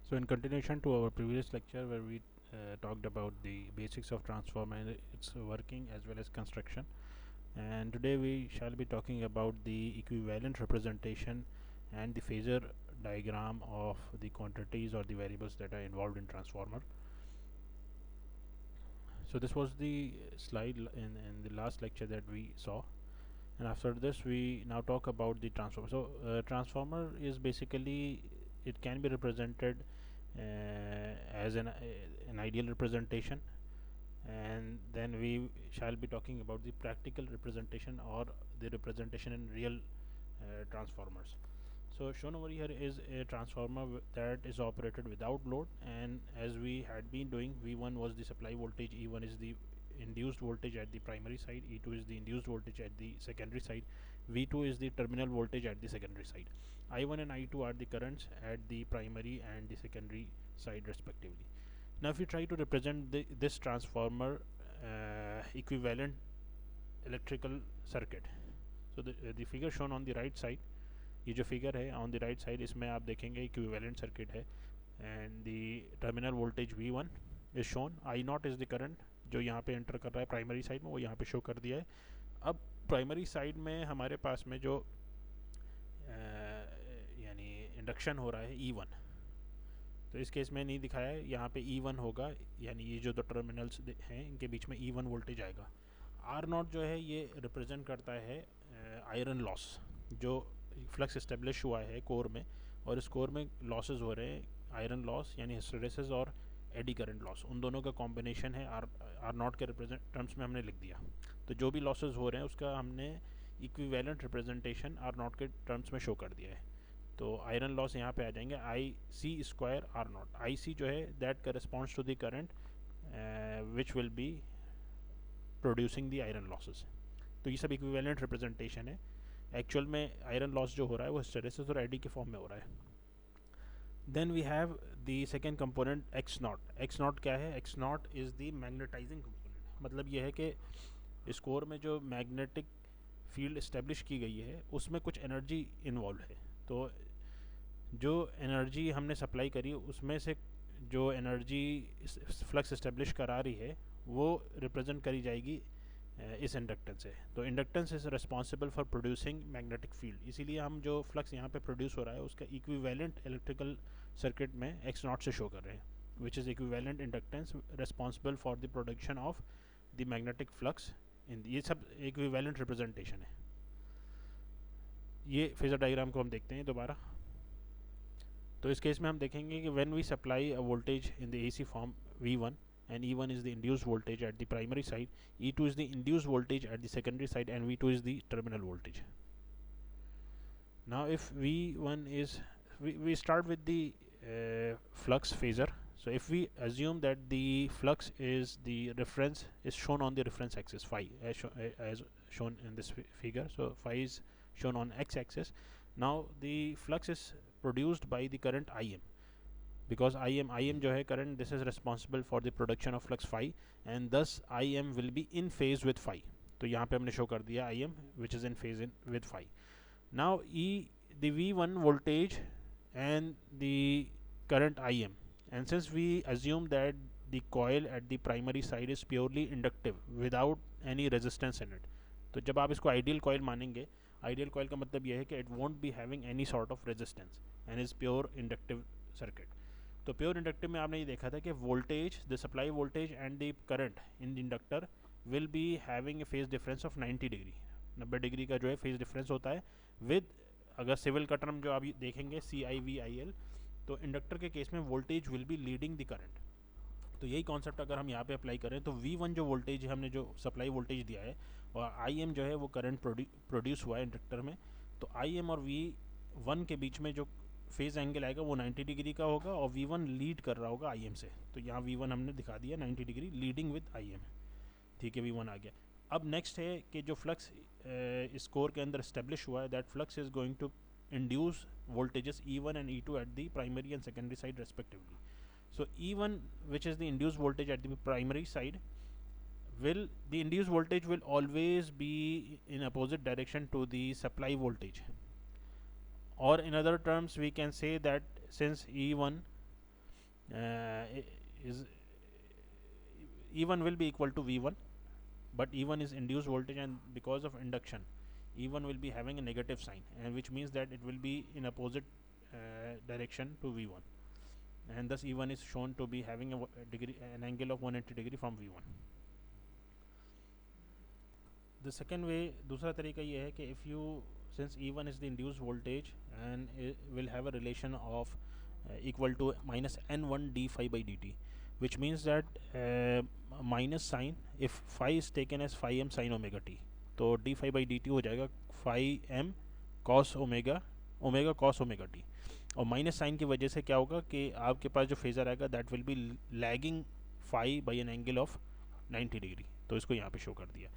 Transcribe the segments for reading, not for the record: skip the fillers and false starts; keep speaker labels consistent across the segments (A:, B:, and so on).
A: So in continuation to our previous lecture where we talked about the basics of transformer and its working as well as construction, and today we shall be talking about the equivalent representation and the phasor diagram of the quantities or the variables that are involved in transformer. So this was the slide in the last lecture that we saw, and after this we now talk about the transformer. So transformer is basically, it can be represented as an ideal representation, and then we shall be talking about the practical representation or the representation in real transformers. So shown over here is a transformer that is operated without load, and as we had been doing, V1 was the supply voltage, E1 is the induced voltage at the primary side, E2 is the induced voltage at the secondary side, V2 is the terminal voltage at the secondary side. I1 and I2 are the currents at the primary and the secondary side respectively. Now if you try to represent this transformer equivalent electrical circuit, so the figure shown on the right side, ये जो figure है on the right side, इसमें आप देखेंगे equivalent circuit है and the terminal voltage V1 is shown, I not is the current जो यहाँ पे एंटर कर रहा है प्राइमरी साइड में, वो यहाँ पे शो कर दिया है. अब प्राइमरी साइड में हमारे पास में जो यानी इंडक्शन हो रहा है E1, तो इस केस में नहीं दिखाया है, यहाँ पे E1 होगा, यानी ये जो दो टर्मिनल्स हैं इनके बीच में E1 वोल्टेज आएगा. R0 जो है ये रिप्रेजेंट करता है आयरन लॉस, जो फ्लक्स इस्टेब्लिश हुआ है कोर में, और इस कोर में लॉसेस हो रहे हैं, आयरन लॉस यानी हिस्टेरेसिस और एडी करंट लॉस, उन दोनों का कॉम्बिनेशन है. आर नॉट के रिप्रेजेंट टर्म्स में हमने लिख दिया. तो जो भी लॉसेस हो रहे हैं उसका हमने इक्विवेलेंट रिप्रेजेंटेशन आर नॉट के टर्म्स में शो कर दिया है. तो आयरन लॉस यहाँ पे आ जाएंगे I C square R naught. I C जो है that corresponds to the current which will be producing the iron losses. तो ये सब इक्विवेलेंट रिप्रेजेंटेशन है. एक्चुअल में आयरन लॉस जो हो रहा है वो हिस्टेरेसिस और एडी के फॉर्म में हो रहा है. Then we have the second component X naught. X naught क्या है? X naught is the magnetising component. मतलब ये है कि इस कोर में जो मैग्नेटिक फील्ड इस्टेब्लिश की गई है उसमें कुछ एनर्जी इन्वॉल्व है. तो जो एनर्जी हमने सप्लाई करी उसमें से जो एनर्जी फ्लक्स इस्टेब्लिश करा रही है वो रिप्रेजेंट करी जाएगी इस इंडक्टेंस से. तो inductance is responsible for producing magnetic field, इसीलिए हम जो फ्लक्स यहाँ पे प्रोड्यूस हो रहा है उसका इक्विवेलेंट इलेक्ट्रिकल सर्किट में एक्स नॉट से शो कर रहे हैं, which is equivalent inductance responsible for the production of the magnetic flux in. ये सब इक्विवेलेंट रिप्रेजेंटेशन है. ये फेजर डायग्राम को हम देखते हैं दोबारा. तो इस केस में हम देखेंगे कि when we supply a voltage in the AC form V1 and E1 is the induced voltage at the primary side, E2 is the induced voltage at the secondary side, and V2 is the terminal voltage. Now if V1 is, we start with the flux phasor. So if we assume that the flux is the reference is shown on the reference axis phi, as shown in this figure. So phi is shown on x-axis. Now the flux is produced by the current Im, because Im जो है current, this is responsible for the production of flux phi, and thus Im will be in phase with phi. तो यहाँ पे हमने show कर दिया Im which is in phase with phi. Now the V1 voltage and the current Im, and since we assume that the coil at the primary side is purely inductive without any resistance in it, तो जब आप इसको ideal coil मानेंगे, ideal coil का मतलब यह है कि it won't be having any sort of resistance and is pure inductive circuit. तो प्योर इंडक्टिव में आपने ये देखा था कि voltage, the supply voltage and the current in the inductor will be having A phase difference of 90 degree. 90 degree का जो है फेज डिफरेंस होता है विद, अगर सिविल का टर्म जो आप देखेंगे CIVIL, तो इंडक्टर के केस में voltage will be leading the current. तो यही कॉन्सेप्ट अगर हम यहाँ पे अप्लाई करें तो V1 जो वोल्टेज है, हमने जो सप्लाई वोल्टेज दिया है, और Im जो है वो करंट प्रोड्यूस हुआ है इंडक्टर में, तो Im और V1 के बीच में जो फेज एंगल आएगा वो 90 डिग्री का होगा, और V1 लीड कर रहा होगा Im से. तो यहाँ V1 हमने दिखा दिया 90 डिग्री लीडिंग विद Im. ठीक है, V1 आ गया. अब नेक्स्ट है कि जो फ्लक्स इस कोर के अंदर इस्टेब्लिश हुआ है, that flux is going to induce voltages E1 and E2 at the primary and secondary side respectively. So E1, which is the induced voltage at the primary side, the induced voltage will always be in opposite direction to the supply voltage. Or in other terms we can say that since E1 is E1 will be equal to V1, but E1 is induced voltage, and because of induction E1 will be having a negative sign, and which means that it will be in opposite direction to V1, and thus E1 is shown to be having an angle of 180 degree from V1. The second way, दूसरा तरीका ये है कि if you, since E1 is the induced voltage and it will have a relation of equal to minus N1 d phi by dt, which means that minus sign, if phi is taken as phi m sin omega t, तो d phi by dt हो जाएगा phi m cos omega omega cos omega t, और minus sign की वजह से क्या होगा कि आपके पास जो फेज़र आएगा that will be lagging phi by an angle of 90 degree, तो इसको यहाँ पे शो कर दिया.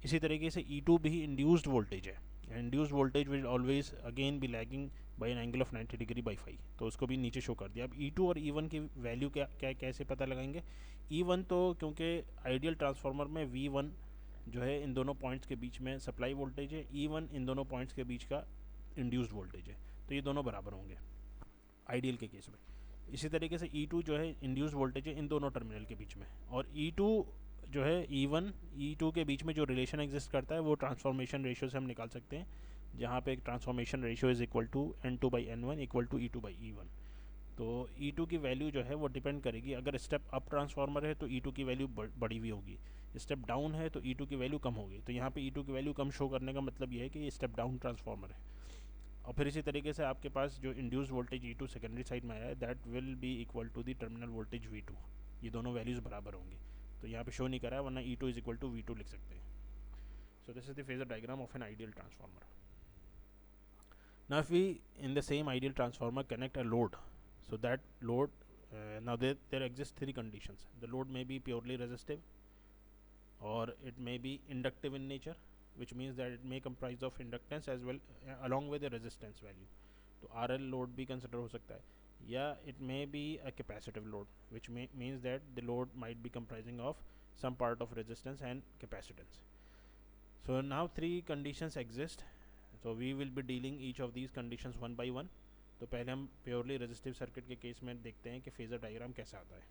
A: इसी तरीके से E2 भी इंड्यूस्ड वोल्टेज है, induced voltage will always again be lagging by an angle of 90 degree by phi, तो उसको भी नीचे शो कर दिया. अब E2 और E1 की वैल्यू क्या कैसे पता लगाएंगे. E1 तो क्योंकि आइडियल ट्रांसफार्मर में V1 जो है इन दोनों पॉइंट्स के बीच में सप्लाई वोल्टेज है, E1 इन दोनों पॉइंट्स के बीच का इंड्यूस्ड वोल्टेज है, तो ये दोनों बराबर होंगे आइडियल के केस में. इसी तरीके से E2 जो है इंड्यूस्ड वोल्टेज है इन दोनों टर्मिनल के बीच में, और E2 जो है E1 E2 के बीच में जो रिलेशन एग्जिस्ट करता है वो ट्रांसफॉर्मेशन रेशियो से हम निकाल सकते हैं, जहाँ पे एक transformation ratio is equal to N2 by N1 equal to E2 by E1. तो E2 की वैल्यू जो है वो डिपेंड करेगी, अगर स्टेप अप ट्रांसफार्मर है तो E2 की वैल्यू बढ़ी हुई होगी, स्टेप डाउन है तो E2 की वैल्यू कम होगी. तो यहाँ पे E2 की वैल्यू कम शो करने का मतलब ये है कि ये स्टेप डाउन ट्रांसफार्मर है. और फिर इसी तरीके से आपके पास जो induced voltage E2 secondary side में आया है that will be equal to the terminal voltage V2, ये दोनों वैल्यूज़ बराबर होंगी. तो यहाँ पे शो नहीं करा है, वरना E2 is equal to V2 लिख सकते हैं. So this is the phasor diagram of an ideal transformer. Now if we in the same ideal transformer connect a load, so that load now there exist three conditions. The load may be purely resistive, or it may be inductive in nature, which means that it may comprise of inductance as well along with the resistance value. तो RL load भी consider हो सकता है, या it may be a capacitive load, which means that the load might be comprising of some part of resistance and capacitance. So now three conditions exist, so we will be dealing each of these conditions one by one. तो पहले हम purely resistive circuit के case में देखते हैं कि phasor diagram कैसा आता है.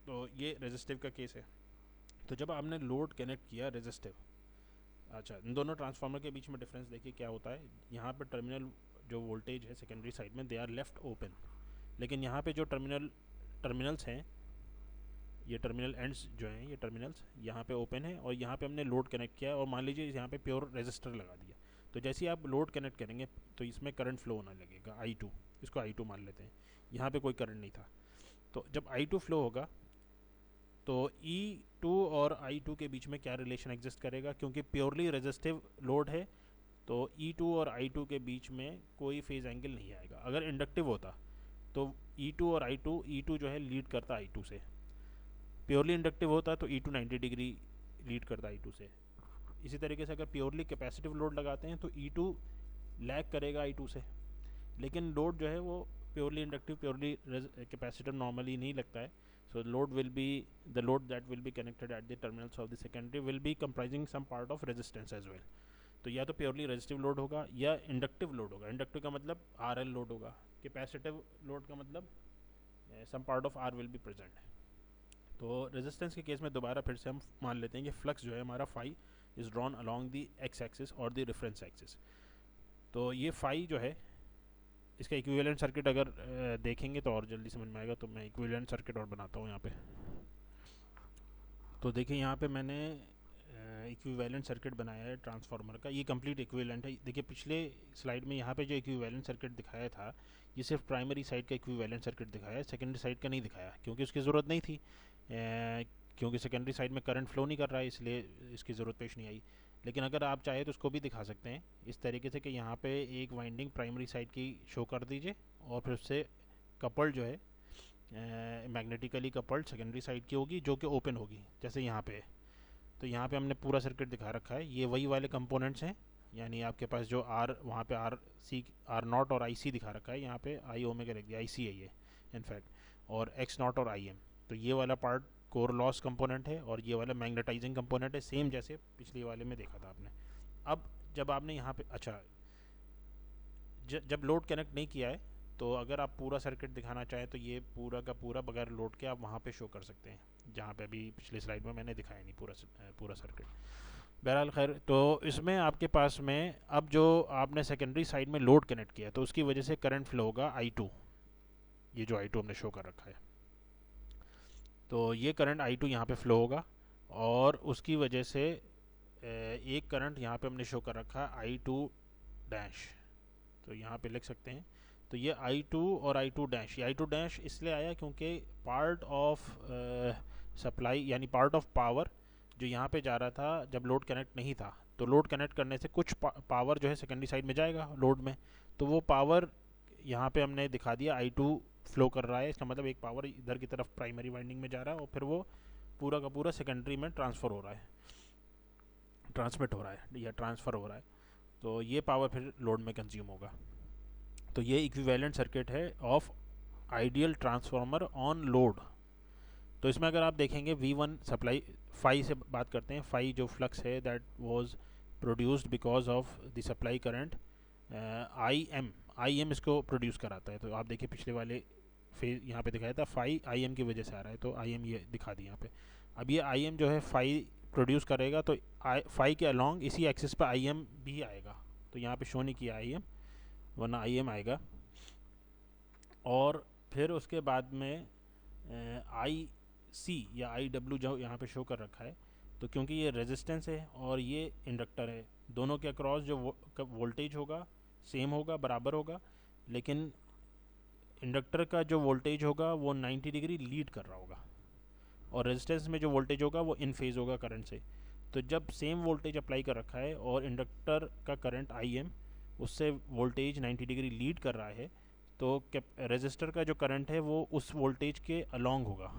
A: तो ये रेजिस्टिव का केस है. तो जब आपने लोड कनेक्ट किया रेजिस्टिव, अच्छा इन दोनों ट्रांसफार्मर के बीच में डिफरेंस देखिए क्या होता है. यहाँ पे टर्मिनल जो वोल्टेज है सेकेंडरी साइड में दे आर लेफ्ट ओपन, लेकिन यहाँ पे जो टर्मिनल्स हैं, ये टर्मिनल एंड्स जो हैं, ये टर्मिनल्स यहाँ पे ओपन है, और यहाँ पे हमने लोड कनेक्ट किया और मान लीजिए यहाँ पे प्योर रेजिस्टर लगा दिया. तो जैसे ही आप लोड कनेक्ट करेंगे तो इसमें करंट फ्लो होने लगेगा I2, इसको I2 मान लेते हैं. यहाँ पे कोई करंट नहीं था, तो जब I2 फ्लो होगा तो E2 और I2 के बीच में क्या रिलेशन एग्जिस्ट करेगा, क्योंकि प्योरली रेजिस्टिव लोड है तो E2 और I2 के बीच में कोई फेज एंगल नहीं आएगा. अगर इंडक्टिव होता तो E2 और E2 जो है लीड करता I2 से, प्योरली इंडक्टिव होता तो E2 90 डिग्री लीड करता I2 से. इसी तरीके से अगर प्योरली कैपेसिटिव लोड लगाते हैं तो E2 लैग करेगा I2 से, लेकिन लोड जो है वो purely inductive purely capacitive normally नहीं लगता है. So load will be the load that will be connected at the terminals of the secondary will be comprising some part of resistance as well. तो या तो purely resistive load होगा या inductive load होगा. Inductive का मतलब RL load होगा, capacitive load का मतलब some part of R will be present. तो रेजिस्टेंस के केस में दोबारा फिर से हम मान लेते हैं कि फ्लक्स जो है हमारा phi is drawn along the X axis और द रेफरेंस एक्सिस. तो ये फाई जो है इसका इक्विवेलेंट सर्किट अगर देखेंगे तो और जल्दी समझ में आएगा. तो मैं इक्विवेलेंट सर्किट और बनाता हूँ यहाँ पे. तो देखिए यहाँ पे मैंने इक्विवेलेंट सर्किट बनाया है ट्रांसफार्मर का. ये कंप्लीट इक्विवेलेंट है. देखिए पिछले स्लाइड में यहाँ पे जो इक्विवेलेंट सर्किट दिखाया था ये सिर्फ प्राइमरी साइड का इक्विवेलेंट सर्किट दिखाया है, सेकेंडरी साइड का नहीं दिखाया, क्योंकि उसकी ज़रूरत नहीं थी, क्योंकि सेकेंडरी साइड में करंट फ्लो नहीं कर रहा है, इसलिए इसकी ज़रूरत पेश नहीं आई. लेकिन अगर आप चाहे तो उसको भी दिखा सकते हैं इस तरीके से कि यहाँ पे एक वाइंडिंग प्राइमरी साइड की शो कर दीजिए और फिर उससे कपल्ड जो है मैग्नेटिकली कपल्ड सेकेंडरी साइड की होगी जो कि ओपन होगी, जैसे यहाँ पे है. तो यहाँ पे हमने पूरा सर्किट दिखा रखा है. ये वही वाले कंपोनेंट्स हैं, यानी आपके पास जो R वहाँ पे R0 और IC दिखा रखा है, यहाँ पे I ओमेगा रख दिया, IC है ये इनफैक्ट, और X0 और IM. तो ये वाला पार्ट कोर लॉस कंपोनेंट है और ये वाला मैग्नेटाइजिंग कंपोनेंट है, सेम जैसे पिछले वाले में देखा था आपने. अब जब आपने यहाँ पे अच्छा जब लोड कनेक्ट नहीं किया है तो अगर आप पूरा सर्किट दिखाना चाहें तो ये पूरा का पूरा बगैर लोड के आप वहाँ पे शो कर सकते हैं, जहाँ पे अभी पिछली स्लाइड में मैंने दिखाया नहीं पूरा सर्किट। बहरहाल खैर, तो इसमें आपके पास में अब जो आपने सेकेंडरी साइड में लोड कनेक्ट किया तो उसकी वजह से करंट फ्लो होगा I2, ये जो I2 हमने शो कर रखा है। तो ये करंट I2 यहाँ पे फ्लो होगा और उसकी वजह से एक करंट यहाँ पे हमने शो कर रखा है I2 डैश, तो यहाँ पे लिख सकते हैं। तो ये I2 और I2 डैश, ये I2 डैश इसलिए आया क्योंकि पार्ट ऑफ सप्लाई यानी पार्ट ऑफ पावर जो यहाँ पे जा रहा था जब लोड कनेक्ट नहीं था, तो लोड कनेक्ट करने से कुछ पावर जो है सेकेंडरी साइड में जाएगा लोड में, तो वो पावर यहाँ पे हमने दिखा दिया I2 फ्लो कर रहा है। इसका मतलब एक पावर इधर की तरफ प्राइमरी वाइंडिंग में जा रहा है और फिर वो पूरा का पूरा सेकेंडरी में ट्रांसफ़र हो रहा है, ट्रांसमिट हो रहा है या ट्रांसफ़र हो रहा है, तो ये पावर फिर लोड में कंज्यूम होगा। तो ये इक्विवेलेंट सर्किट है of ideal transformer on load. तो इसमें अगर आप देखेंगे V1 सप्लाई फाई से बात करते हैं, फाई जो फ्लक्स है that was produced because of the supply current I am इसको प्रोड्यूस कराता है। तो आप देखिए पिछले वाले फेज यहाँ पे दिखाया था फाई आई एम की वजह से आ रहा है, तो आई एम ये दिखा दी यहाँ पे। अब ये आई एम जो है फाई प्रोड्यूस करेगा तो फाई के अलॉन्ग इसी एक्सिस पर आई एम भी आएगा, तो यहाँ पे शो नहीं किया आई एम, वरना आई एम आएगा। और फिर उसके बाद में आई सी या आई डब्ल्यू जो यहाँ पे शो कर रखा है, तो क्योंकि ये रेजिस्टेंस है और ये इंडक्टर है, दोनों के अक्रॉस जो वोल्टेज होगा सेम होगा, बराबर होगा, लेकिन इंडक्टर का जो वोल्टेज होगा वो 90 डिग्री लीड कर रहा होगा और रेजिस्टेंस में जो वोल्टेज होगा वो इन फेज होगा करंट से। तो जब सेम वोल्टेज अप्लाई कर रखा है और इंडक्टर का करंट आई एम उससे वोल्टेज 90 डिग्री लीड कर रहा है, तो रेजिस्टर का जो करंट है वो उस वोल्टेज के अलॉन्ग होगा।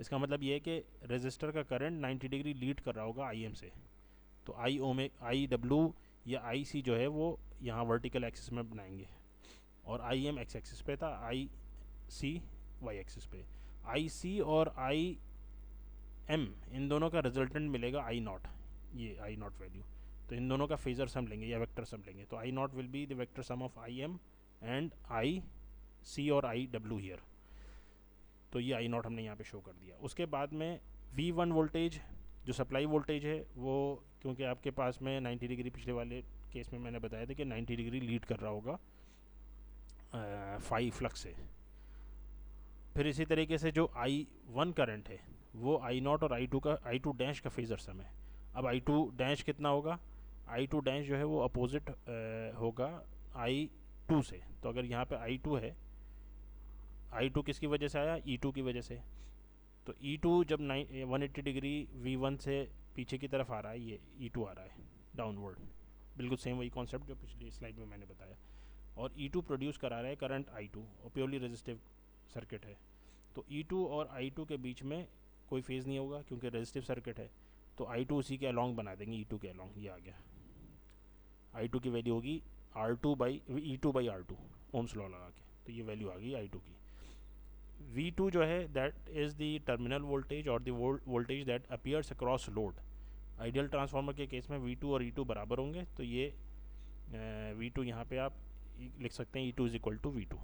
A: इसका मतलब ये है कि रेजिस्टर का करंट 90 डिग्री लीड कर रहा होगा आई एम से। तो आई डब्ल्यू या आई सी जो है वो यहाँ वर्टिकल एक्सिस में बनाएंगे और आई एम एक्स एक्सिस पे था, आई सी वाई एक्सिस पे। आई सी और आई एम इन दोनों का रिजल्टेंट मिलेगा आई नॉट, ये आई नॉट वैल्यू। तो इन दोनों का फेजर सम लेंगे या वेक्टर सम लेंगे, तो I nought will be the vector sum of I M and I C और आई डब्ल्यू हियर। तो ये आई नॉट हमने यहाँ पे शो कर दिया। उसके बाद में V1 वोल्टेज जो सप्लाई वोल्टेज है वो, क्योंकि आपके पास में 90 डिग्री पिछले वाले केस में मैंने बताया था कि 90 डिग्री लीड कर रहा होगा फाई फ्लक्स से। फिर इसी तरीके से जो I1 करंट है वो आई नॉट और आई टू डैश का फेजर सम है। अब आई टू डैश कितना होगा, आई टू डैश जो है वो अपोजिट होगा I2 से। तो अगर यहाँ पे I2 है, I2 किसकी वजह से आया, E2 की वजह से। तो E2 जब 180 डिग्री V1 से पीछे की तरफ आ रहा है, ये E2 आ रहा है डाउनवर्ड, बिल्कुल सेम वही कॉन्सेप्ट जो पिछली स्लाइड में मैंने बताया। और E2 प्रोड्यूस करा रहा है करंट I2 और प्योरली रेजिस्टिव सर्किट है। तो E2 और I2 के बीच में कोई फेज़ नहीं होगा क्योंकि रेजिस्टिव सर्किट है, तो I2 उसी के अलॉन्ग बना देंगे, E2 के अलॉन्ग। ये आ गया, I2 की वैल्यू होगी R2 by E2 by R2 Ohm's law लगा के, तो ये वैल्यू आ गई I2 की। V2 जो है that is the terminal voltage और the voltage that appears across load. Ideal transformer के केस में V2 और E2 बराबर होंगे, तो ये V2 यहाँ पे आप लिख सकते हैं E2 is equal to V2।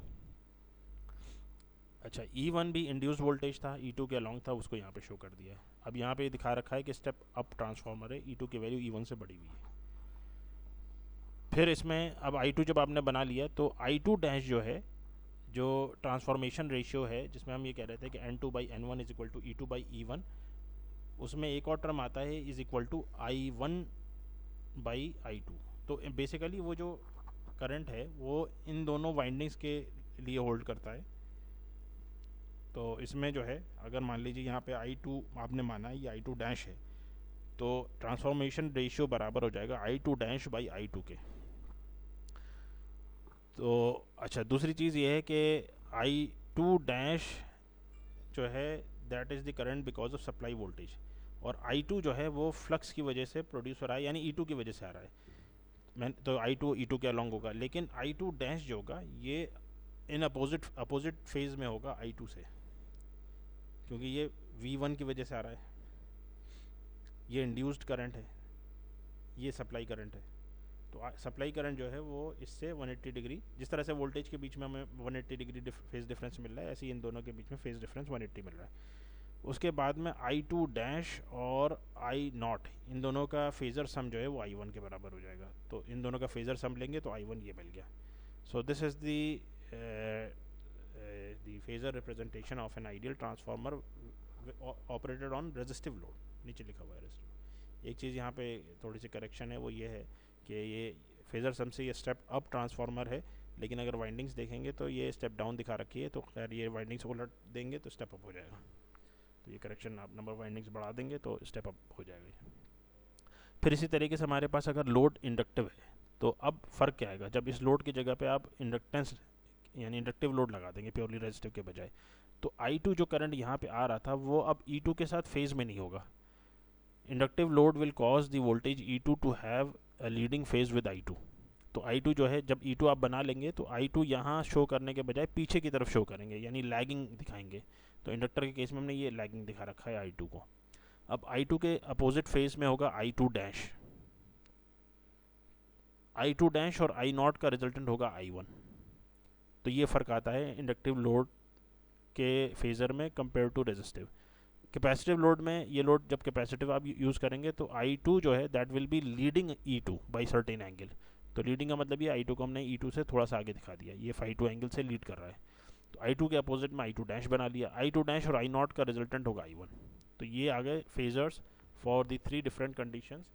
A: अच्छा, E1 भी इंड्यूस वोल्टेज था, E2 के अलॉन्ग था, उसको यहाँ पे शो कर दिया है। अब यहाँ पे दिखा रखा है कि स्टेप अप ट्रांसफार्मर है, E2 की वैल्यू E1 से बड़ी हुई है। फिर इसमें अब I2 जब आपने बना लिया तो I2 डैश जो है, जो ट्रांसफॉर्मेशन रेशियो है जिसमें हम ये कह रहे थे कि N2 by N1 is equal to E2 by E1, उसमें एक और टर्म आता है is equal to I1 by I2। तो बेसिकली वो जो करंट है वो इन दोनों वाइंडिंग्स के लिए होल्ड करता है। तो इसमें जो है अगर मान लीजिए यहाँ पे I2 आपने माना है, ये I2 डैश है, तो ट्रांसफॉर्मेशन रेशियो बराबर हो जाएगा I2 डैश बाई I2 के। तो अच्छा, दूसरी चीज़ ये है कि I2 डैश जो है that is the current because of supply voltage, और I2 जो है वो फ्लक्स की वजह से प्रोड्यूस हो रहा है, यानी E2 की वजह से आ रहा है। मैं तो I2 E2 के अलॉन्ग होगा, लेकिन I2 डैश जो होगा ये इन अपोजिट फेज में होगा I2 से, क्योंकि ये V1 की वजह से आ रहा है, ये इंड्यूस्ड करंट है, ये सप्लाई करंट है। तो सप्लाई करंट जो है वो इससे 180 डिग्री, जिस तरह से वोल्टेज के बीच में हमें 180 डिग्री फेज डिफरेंस मिल रहा है, ऐसे ही इन दोनों के बीच में फेज डिफरेंस 180 मिल रहा है। उसके बाद में आई टू डैश और आई नॉट, इन दोनों का फेज़र सम जो है वो आई वन के बराबर हो जाएगा। तो इन दोनों का फेज़र सम लेंगे तो आई वन ये मिल गया। So this is the phasor representation of an ideal transformer operated on resistive load. नीचे लिखा हुआ है रेजिस्टिव। एक चीज़ यहाँ पे थोड़ी सी करेक्शन है, वो ये है कि ये फेज़र सम से ये स्टेप अप ट्रांसफार्मर है, लेकिन अगर वाइंडिंग्स देखेंगे तो ये स्टेप डाउन दिखा रखी है, तो खैर ये वाइंडिंग्स उलट देंगे तो स्टेप अप हो जाएगा। तो ये करेक्शन, आप नंबर वाइंडिंग्स बढ़ा देंगे तो स्टेप अप हो जाएगा। फिर इसी तरीके से हमारे पास अगर लोड इंडक्टिव है, तो अब फ़र्क क्या आएगा जब इस लोड की जगह पे आप इंडक्टेंस यानी इंडक्टिव लोड लगा देंगे प्योरली रेजिस्टिव के बजाय। तो I2 जो करंट यहाँ पे आ रहा था वो अब E2 के साथ फेज में नहीं होगा। Inductive load will cause the voltage E2 to have a leading phase with I2। तो I2 जो है, जब E2 आप बना लेंगे तो I2 यहाँ शो करने के बजाय पीछे की तरफ शो करेंगे, यानी लैगिंग दिखाएंगे। तो इंडक्टर के केस में हमने ये लैगिंग दिखा रखा है I2 को। अब I2 के अपोजिट फेज में होगा I2 डैश। I2 डैश और I नॉट का रिजल्टेंट होगा I1। तो ये फ़र्क आता है इंडक्टिव लोड के फेज़र में compare to resistive. Capacitive load में, ये लोड जब कैपेसिटिव आप यूज़ करेंगे तो I2 जो है that will be leading E2 by certain angle. तो लीडिंग का मतलब ये I2 को हमने E2 से थोड़ा सा आगे दिखा दिया, ये phi2 एंगल से लीड कर रहा है। तो I2 के अपोजिट में I2 डैश बना लिया। I2 डैश और I नॉट का रिजल्टेंट होगा I1। तो ये आ गए phasors for the three different conditions,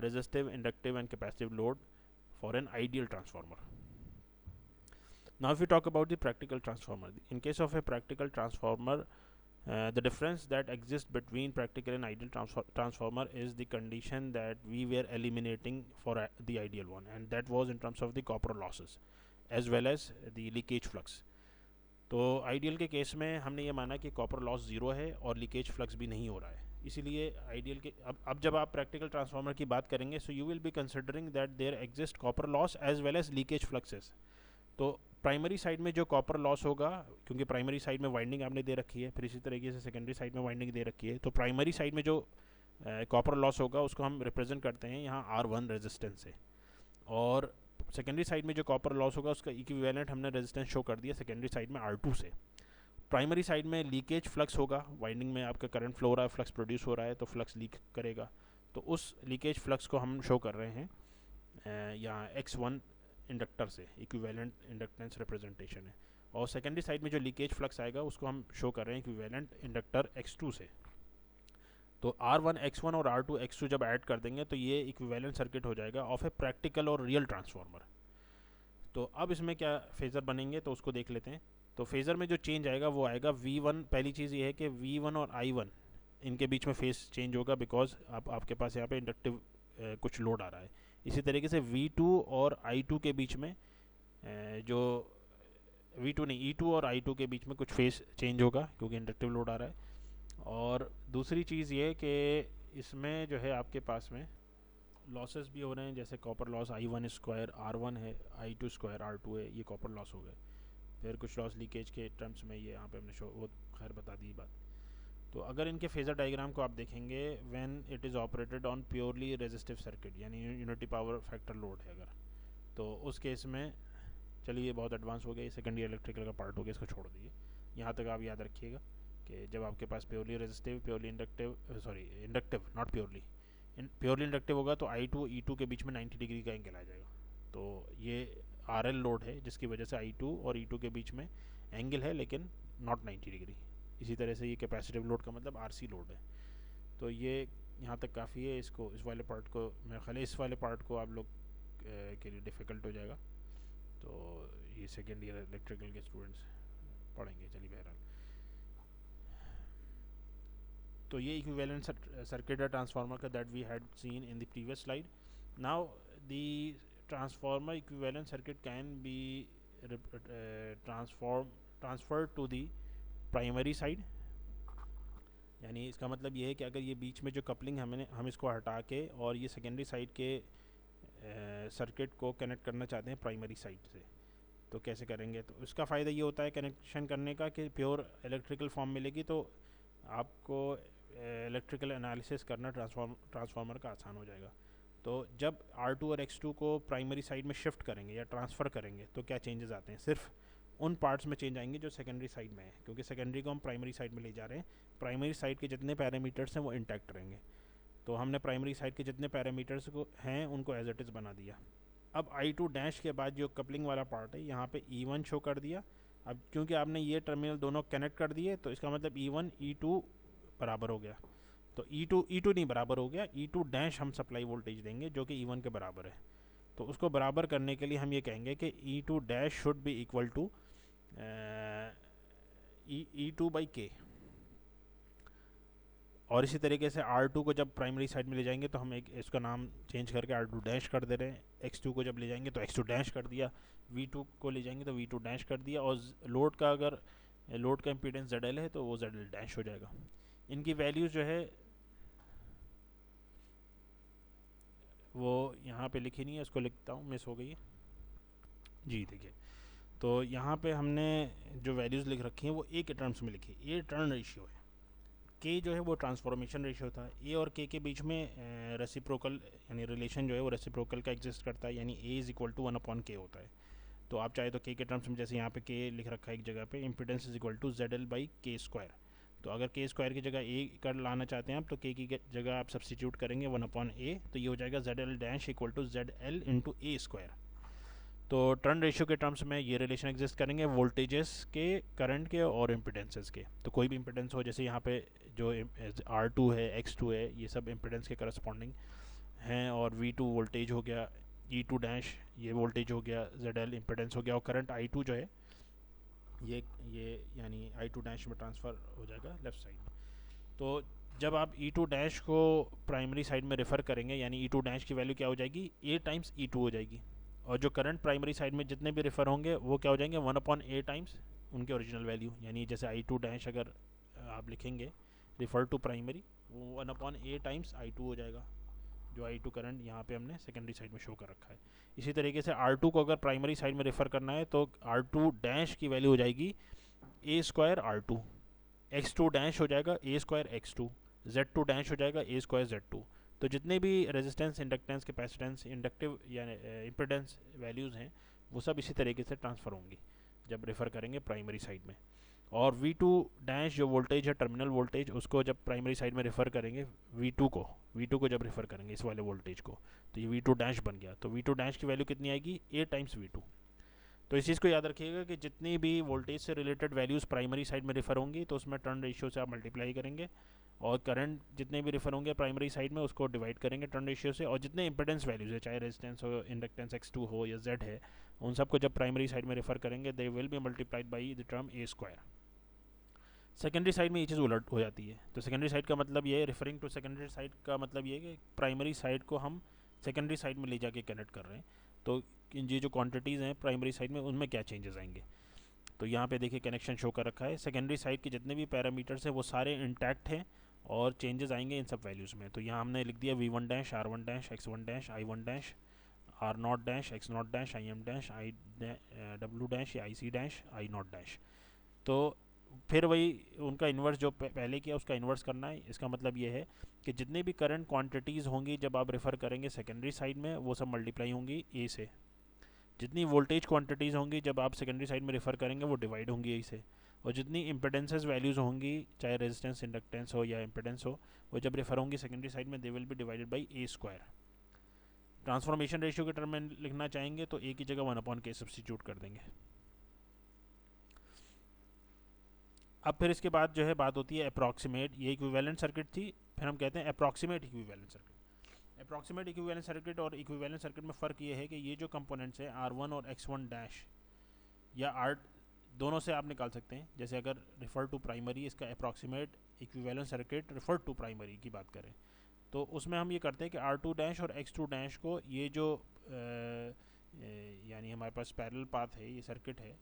A: resistive, inductive and capacitive load for an ideal transformer. Now if we talk about the practical transformer, in case of a practical transformer, the difference that exists between practical and ideal transformer is the condition that we were eliminating for the ideal one, and that was in terms of the copper losses as well as the leakage flux. तो ideal के case में हमने ये माना कि copper loss zero है और leakage flux भी नहीं हो रहा है, इसीलिए आइडियल के अब जब आप प्रैक्टिकल ट्रांसफार्मर की बात करेंगे so you will be considering that there exist copper loss as well as leakage fluxes. तो प्राइमरी साइड में जो कॉपर लॉस होगा, क्योंकि प्राइमरी साइड में वाइंडिंग आपने दे रखी है, फिर इसी तरीके से सेकेंडरी साइड में वाइंडिंग दे रखी है, तो प्राइमरी साइड में जो कॉपर लॉस होगा उसको हम रिप्रेजेंट करते हैं यहाँ R1 रेजिस्टेंस से, और सेकेंडरी साइड में जो कॉपर लॉस होगा उसका इक्विवेलेंट हमने रेजिस्टेंस शो कर दिया सेकेंडरी साइड में R2 से। प्राइमरी साइड में लीकेज फ्लक्स होगा, वाइंडिंग में आपका करंट फ्लो हो रहा है, फ्लक्स प्रोड्यूस हो रहा है, तो फ्लक्स लीक करेगा, तो उस लीकेज फ्लक्स को हम शो कर रहे हैं यहाँ X1 इंडक्टर से, इक्विवेलेंट इंडक्टेंस रिप्रेजेंटेशन है। और सेकेंडरी साइड में जो लीकेज फ्लक्स आएगा उसको हम शो कर रहे हैं इक्विवेलेंट इंडक्टर X2 से। तो R1 X1 और R2 X2 जब ऐड कर देंगे तो ये इक्विवेलेंट सर्किट हो जाएगा ऑफ ए प्रैक्टिकल और रियल ट्रांसफार्मर। तो अब इसमें क्या फेज़र बनेंगे तो उसको देख लेते हैं। तो फेज़र में जो चेंज आएगा वो आएगा V1। पहली चीज़ ये है कि V1 और I1 इनके बीच में फेस चेंज होगा, बिकॉज आपके पास यहाँ पे इंडक्टिव कुछ लोड आ रहा है। इसी तरीके से V2 और I2 के बीच में जो V2 नहीं E2 और I2 के बीच में कुछ फेस चेंज होगा क्योंकि इंडक्टिव लोड आ रहा है। और दूसरी चीज़ ये कि इसमें जो है आपके पास में लॉसेस भी हो रहे हैं, जैसे copper loss I1 square R1 है, I2 स्क्वायर R2 है, ये कॉपर लॉस हो गए। फिर कुछ लॉस लीकेज के टर्म्स में ये यहाँ पे हमने शो वो खैर बता दी बात। तो अगर इनके फेज़र डायग्राम को आप देखेंगे, when it is operated on purely resistive circuit यानी यूनिटी पावर फैक्टर लोड है अगर, तो उस केस में चलिए ये बहुत एडवांस हो गया, ये सेकेंडरी इलेक्ट्रिकल का पार्ट हो गया, इसको छोड़ दीजिए। यहाँ तक आप याद रखिएगा कि जब आपके पास purely resistive, purely inductive, sorry inductive not purely, purely inductive होगा तो I2 E2 के बीच में 90 डिग्री का एंगल आ जाएगा। तो ये RL लोड है जिसकी वजह से I2 और E2 के बीच में एंगल है लेकिन नॉट 90 डिग्री। इसी तरह से ये कैपेसिटिव लोड का मतलब RC लोड है। तो ये यहाँ तक काफ़ी है। इसको इस वाले पार्ट को मेरे ख्याल इस वाले पार्ट को आप लोग के लिए डिफ़िकल्ट हो जाएगा, तो ये सेकेंड ईयर इलेक्ट्रिकल के स्टूडेंट्स पढ़ेंगे। चलिए बहरहाल, तो ये इक्विवेलेंट सर्किट है ट्रांसफार्मर का that we had seen in the previous slide. Now the transformer equivalent circuit can be transferred to the primary side, यानी इसका मतलब ये है कि अगर ये बीच में जो कपलिंग हम इसको हटा के और ये सेकेंडरी साइड के सर्किट को कनेक्ट करना चाहते हैं प्राइमरी साइड से, तो कैसे करेंगे? तो उसका फ़ायदा ये होता है कनेक्शन करने का कि प्योर इलेक्ट्रिकल फॉर्म मिलेगी, तो आपको इलेक्ट्रिकल एनालिसिस करना ट्रांसफार्मर का आसान हो जाएगा। तो जब R2 और X2 को प्राइमरी साइड में शिफ्ट करेंगे या ट्रांसफ़र करेंगे तो क्या चेंजेस आते हैं, सिर्फ उन पार्ट्स में चेंज आएंगे जो सेकेंडरी साइड में है, क्योंकि सेकेंडरी को हम प्राइमरी साइड में ले जा रहे हैं। प्राइमरी साइड के जितने पैरामीटर्स हैं वो इंटैक्ट रहेंगे। तो हमने प्राइमरी साइड के जितने पैरामीटर्स को हैं उनको एज इट इज़ बना दिया। अब I2 डैश के बाद जो कपलिंग वाला पार्ट है यहाँ पे E1 शो कर दिया। अब क्योंकि आपने ये टर्मिनल दोनों कनेक्ट कर दिए तो इसका मतलब E1 E2 बराबर हो गया। तो E2 नहीं बराबर हो गया, E2 डैश हम सप्लाई वोल्टेज देंगे जो कि E1 के बराबर है। तो उसको बराबर करने के लिए हम ये कहेंगे कि E2 dash should be equal to E2 by K. और इसी तरीके से R2 को जब प्राइमरी साइड में ले जाएंगे तो हम एक इसका नाम चेंज करके R2 डैश कर दे रहे हैं। X2 को जब ले जाएंगे तो X2 डैश कर दिया, V2 को ले जाएंगे तो V2 डैश कर दिया, और लोड का अगर लोड का इम्पीडेंस ZL है तो वो ZL डैश हो जाएगा। इनकी वैल्यूज़ जो है वो यहाँ पे लिखी नहीं है, इसको लिखता हूँ, मिस हो गई है जी। देखिए, तो यहाँ पे हमने जो वैल्यूज़ लिख रखी हैं वो ए के टर्म्स में लिखी। ए टर्न रेशियो है, के जो है वो ट्रांसफॉर्मेशन रेशियो था। ए और के बीच में रेसिप्रोकल यानी रिलेशन जो है वो रेसिप्रोकल का एग्जिस्ट करता है, यानी A is equal to 1/k होता है। तो आप चाहे तो के टर्म्स में, जैसे यहाँ पे के लिख रखा है एक जगह पे, impedance is equal to ZL by K square. तो अगर के स्क्वायर की जगह ए कर लाना चाहते हैं आप तो के की जगह आप सब्सटीट्यूट करेंगे 1/a, तो ये हो जाएगा ZL dash equal to ZL into A square. तो टर्न रेशियो के टर्म्स में ये रिलेशन एग्जिस्ट करेंगे वोल्टेजेस के, करंट के और इम्पिडेंसेस के। तो कोई भी इम्पिडेंस हो, जैसे यहाँ पे जो R2 है, X2 है, ये सब इम्पिडेंस के करस्पॉन्डिंग हैं, और V2 वोल्टेज हो गया, E2 डैश ये वोल्टेज हो गया, ZL इम्पिडेंस हो गया, और करंट I2 जो है ये यानी I2 डैश में ट्रांसफ़र हो जाएगा लेफ़्ट साइड में। तो जब आप E2 डैश को प्राइमरी साइड में रेफ़र करेंगे, यानी E2 डैश की वैल्यू क्या हो जाएगी, A टाइम्स E2 हो जाएगी, और जो करंट प्राइमरी साइड में जितने भी रेफ़र होंगे वो क्या हो जाएंगे, 1/a टाइम्स उनके ओरिजिनल वैल्यू। यानी जैसे I2 डैश अगर आप लिखेंगे रिफ़र टू प्राइमरी, वो 1/a टाइम्स I2 हो जाएगा, जो I2 करंट यहाँ पे हमने सेकेंडरी साइड में शो कर रखा है। इसी तरीके से R2 को अगर प्राइमरी साइड में रेफ़र करना है तो R2 डैश की वैल्यू हो जाएगी a square R2, X2 dash हो जाएगा a square X2, Z2 dash हो जाएगा a स्क्वायर Z2। तो जितने भी रेजिस्टेंस, इंडक्टेंस, कैपेसिटेंस, इंडक्टिव या इम्पिडेंस वैल्यूज़ हैं वो सब इसी तरीके से ट्रांसफ़र होंगी जब रेफ़र करेंगे प्राइमरी साइड में। और V2 डैश जो वोल्टेज है, टर्मिनल वोल्टेज, उसको जब प्राइमरी साइड में रेफ़र करेंगे V2 को जब रेफ़र करेंगे इस वाले वोल्टेज को, तो ये V2 डैश बन गया। तो V2 डैश की वैल्यू कितनी आएगी, A टाइम्स V2। तो इस चीज़ को याद रखिएगा कि जितनी भी वोल्टेज से रिलेटेड वैल्यूज़ प्राइमरी साइड में रेफ़र होंगी तो उसमें टर्न रेशियो से आप मल्टीप्लाई करेंगे, और करंट जितने भी रेफ़र होंगे प्राइमरी साइड में उसको डिवाइड करेंगे टर्न रेशियो से, और जितने इंपेडेंस वैल्यूज़ है, चाहे रेजिस्टेंस हो, इंडक्टेंस X2 हो या Z है, उन सबको जब प्राइमरी साइड में रेफ़र करेंगे they will be multiplied by the term A square. Secondary side में ये चीज़ उलट हो जाती है। तो सेकेंडरी साइड का मतलब ये है, रेफरिंग टू सेकेंडरी साइड का मतलब ये है कि प्राइमरी साइड को हम सेकेंडरी साइड में ले जाके कनेक्ट कर रहे हैं। तो ये जो क्वांटिटीज़ हैं प्राइमरी साइड में उनमें क्या चेंजेस आएंगे, तो यहाँ पे देखिए कनेक्शन शो कर रखा है। सेकेंडरी साइड के जितने भी पैरामीटर्स हैं वो सारे इंटैक्ट हैं और चेंजेस आएंगे इन सब वैल्यूज़ में। तो यहाँ हमने लिख दिया V1 dash, R1 dash, X1 dash, I1 dash, R0 dash, X0 dash, IM dash, W dash या IC डैश, I0 डैश। तो फिर वही उनका इन्वर्स जो पहले किया उसका इन्वर्स करना है। इसका मतलब ये है कि जितने भी करंट क्वांटिटीज़ होंगी जब आप रेफ़र करेंगे सेकेंडरी साइड में वो सब मल्टीप्लाई होंगी ए से, जितनी वोल्टेज क्वांटिटीज़ होंगी जब आप सेकेंडरी साइड में रेफ़र करेंगे वो डिवाइड होंगी ए से, और जितनी इम्पिडेंसेस वैल्यूज़ होंगी चाहे रेजिस्टेंस, इंडक्टेंस हो या इम्पिडेंस हो, वो जब रेफ़र होंगी सेकेंडरी साइड में they will be divided by A square. Transformation ratio के टर्म में लिखना चाहेंगे तो A की जगह 1/k सब्सटीट्यूट कर देंगे। अब फिर इसके बाद जो है बात होती है अप्रॉक्सीमेट, ये इक्विवेलेंट सर्किट थी, फिर हम कहते हैं approximate equivalent circuit. Approximate equivalent circuit और इक्विवेलेंट सर्किट में फ़र्क ये है कि ये जो कंपोनेंट्स हैं R1 और X1 डैश या R दोनों से आप निकाल सकते हैं। जैसे अगर रिफ़र टू प्राइमरी, इसका approximate equivalent circuit refer to primary की बात करें तो उसमें हम ये करते हैं कि R2 डैश और X2 डैश को ये जो यानी हमारे पास पैरेलल पाथ है, ये सर्किट है,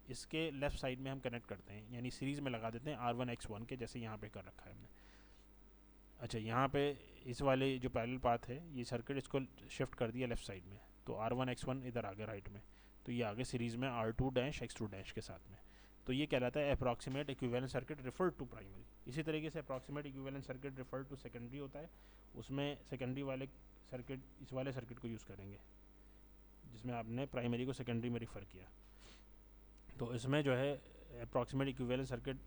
A: इसके लेफ़्ट साइड में हम कनेक्ट करते हैं, यानी सीरीज़ में लगा देते हैं R1 X1 के, जैसे यहाँ पे कर रखा है हमने। अच्छा, यहाँ पे इस वाले जो पैरेलल पाथ है ये सर्किट, इसको शिफ्ट कर दिया लेफ़्ट साइड में, तो R1 X1 इधर आ गया राइट में, तो ये आगे सीरीज़ में R2 डैश X2 डैश के साथ में। तो ये कहलाता है approximate equivalent circuit refer to primary. इसी तरीके से approximate equivalent circuit refer to secondary होता है, उसमें सेकेंडरी वाले सर्किट इस वाले सर्किट को यूज़ करेंगे जिसमें आपने प्राइमरी को सेकेंडरी में रिफ़र किया। तो इसमें जो है अप्रॉक्सीमेट इक्विवेलेंट सर्किट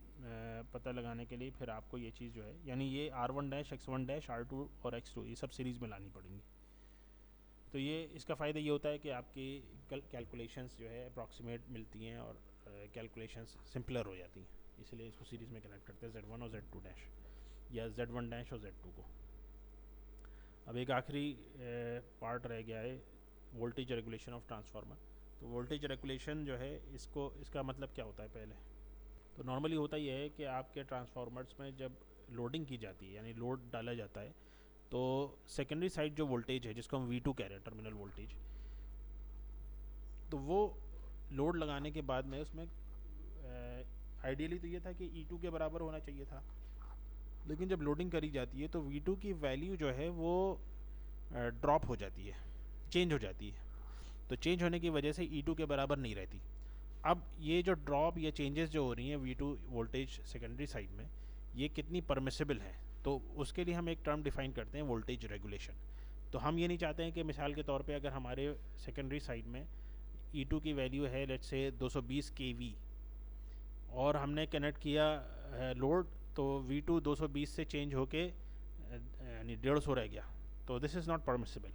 A: पता लगाने के लिए फिर आपको ये चीज़ जो है, यानी ये R1 dash X1 dash R2 और X2 ये सब सीरीज़ में लानी पड़ेंगी। तो ये इसका फ़ायदा ये होता है कि आपकी कैलकुलेशंस जो है अप्रॉक्सीमेट मिलती हैं और कैलकुलेशंस सिंपलर हो जाती हैं, इसलिए इसको सीरीज़ में कनेक्ट करते हैं Z1 और Z2 डैश या Z1 डैश और Z2 को। अब एक आखिरी पार्ट रह गया है वोल्टेज रेगुलेशन ऑफ ट्रांसफार्मर। तो वोल्टेज रेगुलेशन जो है इसका मतलब क्या होता है पहले, तो नॉर्मली होता ये है कि आपके ट्रांसफार्मर्स में जब लोडिंग की जाती है यानी लोड डाला जाता है तो सेकेंडरी साइड जो वोल्टेज है जिसको हम V2 कह रहे हैं टर्मिनल वोल्टेज, तो वो लोड लगाने के बाद में उसमें आइडियली तो ये था कि E2 के बराबर होना चाहिए था, लेकिन जब लोडिंग करी जाती है तो V2 की वैल्यू जो है वो ड्रॉप हो जाती है, चेंज हो जाती है। तो चेंज होने की वजह से E2 के बराबर नहीं रहती। अब ये जो ड्रॉप या चेंजेस जो हो रही हैं V2 वोल्टेज सेकेंडरी साइड में, ये कितनी परमिसिबल है, तो उसके लिए हम एक टर्म डिफाइन करते हैं वोल्टेज रेगुलेशन। तो हम ये नहीं चाहते हैं कि मिसाल के तौर पे अगर हमारे सेकेंडरी साइड में E2 की वैल्यू है लेट्स से 220 kV और हमने कनेक्ट किया लोड, तो V2 220 से चेंज होके यानी 150 रह गया, तो दिस इज़ नॉट परमिसिबल।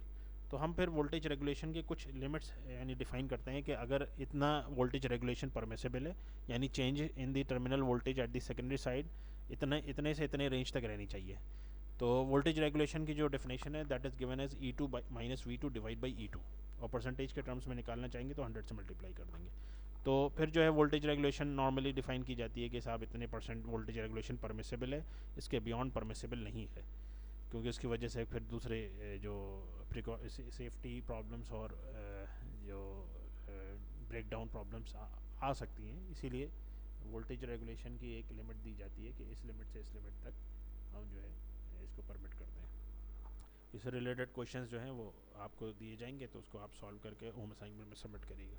A: तो हम फिर वोल्टेज रेगुलेशन के कुछ लिमिट्स यानी डिफाइन करते हैं कि अगर इतना वोल्टेज रेगुलेशन परमिसिबल है यानी change in the terminal voltage at the secondary side इतने से इतने रेंज तक रहनी चाहिए। तो वोल्टेज रेगुलेशन की जो डेफिनेशन है that is given as E2 minus V2 divide by E2, और परसेंटेज के टर्म्स में निकालना चाहेंगे तो 100 से मल्टीप्लाई कर देंगे। तो फिर जो है वोल्टेज रेगुलेशन नॉर्मली डिफाइन की जाती है कि साहब इतने परसेंट वोल्टेज रेगुलेशन परमिसिबल है, इसके बियॉन्ड परमिसिबल नहीं है, क्योंकि उसकी वजह से फिर दूसरे जो सेफ्टी प्रॉब्लम्स और जो ब्रेक डाउन प्रॉब्लम्स आ सकती हैं, इसीलिए वोल्टेज रेगुलेशन की एक लिमिट दी जाती है कि इस लिमिट से इस लिमिट तक हम जो है इसको परमिट करते हैं। इससे रिलेटेड क्वेश्चंस जो हैं वो आपको दिए जाएंगे, तो उसको आप सॉल्व करके होम असाइनमेंट में सबमिट करिएगा।